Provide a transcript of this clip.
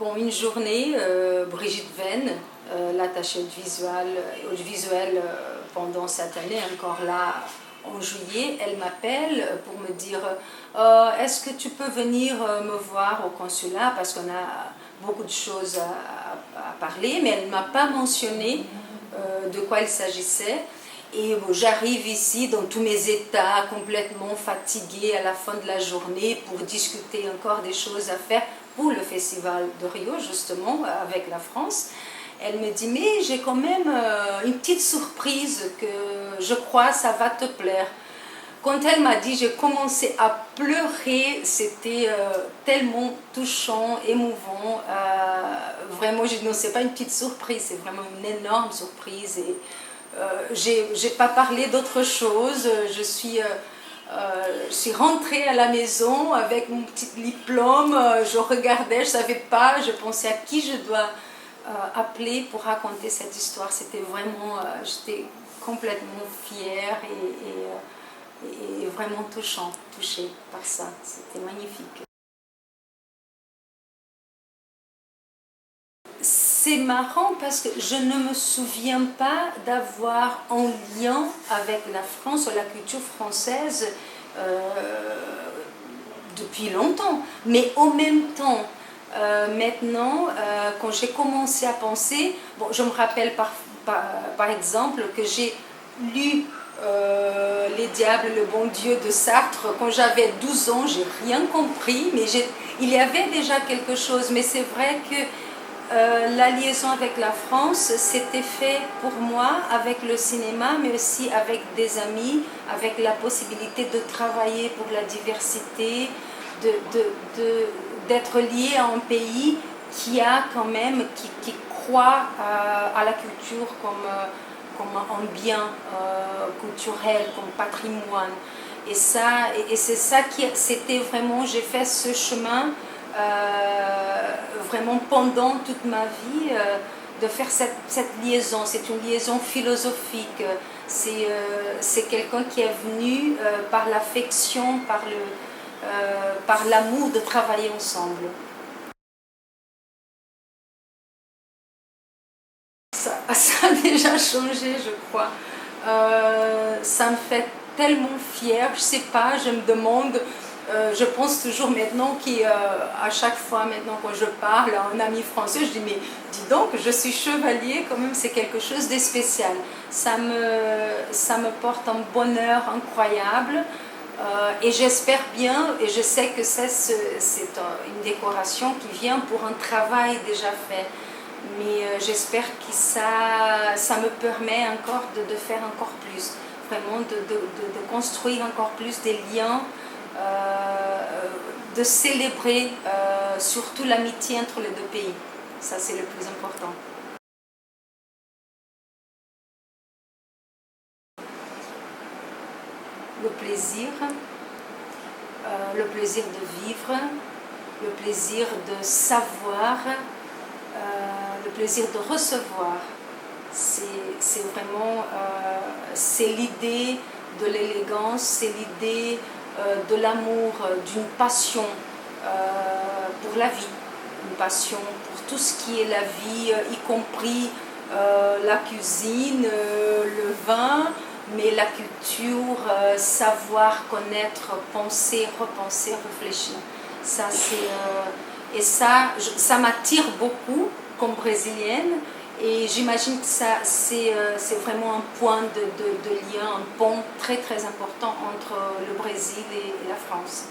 Bon, une journée, Brigitte Venn, l'attachée audiovisuelle pendant cette année, encore là en juillet, elle m'appelle pour me dire est-ce que tu peux venir me voir au consulat parce qu'on a beaucoup de choses à parler, mais elle ne m'a pas mentionné de quoi il s'agissait. Et bon, j'arrive ici dans tous mes états, complètement fatiguée à la fin de la journée pour discuter encore des choses à faire pour le Festival de Rio, justement, avec la France. Elle me dit, mais j'ai quand même une petite surprise que je crois ça va te plaire. Quand elle m'a dit, j'ai commencé à pleurer, c'était tellement touchant, émouvant. Vraiment, je dis, non, c'est pas une petite surprise, c'est vraiment une énorme surprise. Et j'ai pas parlé d'autre chose. Je suis rentrée à la maison avec mon petit diplôme. Je regardais, je savais pas, je pensais à qui je dois appeler pour raconter cette histoire. C'était vraiment, j'étais complètement fière et vraiment touchée par ça. C'était magnifique. C'est marrant parce que je ne me souviens pas d'avoir en lien avec la France ou la culture française depuis longtemps. Mais en même temps, maintenant, quand j'ai commencé à penser, bon, je me rappelle par exemple que j'ai lu Les Diables, le bon Dieu de Sartre quand j'avais 12 ans, j'ai rien compris, mais il y avait déjà quelque chose. Mais c'est vrai que la liaison avec la France, c'était fait pour moi avec le cinéma, mais aussi avec des amis, avec la possibilité de travailler pour la diversité, d'être lié à un pays qui a quand même, qui croit à la culture comme un bien culturel, comme patrimoine. Et c'est ça qui, c'était vraiment, j'ai fait ce chemin vraiment pendant toute ma vie de faire cette liaison. C'est une liaison philosophique. C'est quelqu'un qui est venu par l'affection, par l'amour de travailler ensemble. Ça a déjà changé, je crois. Ça me fait tellement fière. Je sais pas, je me demande. Je pense toujours maintenant qu'à chaque fois maintenant quand je parle à un ami français, je dis mais dis donc, je suis chevalier, quand même c'est quelque chose de spécial. Ça me porte un bonheur incroyable et j'espère bien, et je sais que c'est une décoration qui vient pour un travail déjà fait. Mais j'espère que ça me permet encore de faire encore plus, vraiment de construire encore plus des liens, de célébrer surtout l'amitié entre les deux pays. Ça, c'est le plus important. Le plaisir de vivre, le plaisir de savoir, le plaisir de recevoir. C'est vraiment c'est l'idée de l'élégance, c'est l'idée de l'amour, d'une passion pour la vie, une passion pour tout ce qui est la vie, y compris la cuisine, le vin, mais la culture, savoir, connaître, penser, repenser, réfléchir. Ça, et ça m'attire beaucoup comme brésilienne. Et j'imagine que c'est vraiment un point de lien, un pont très très important entre le Brésil et la France.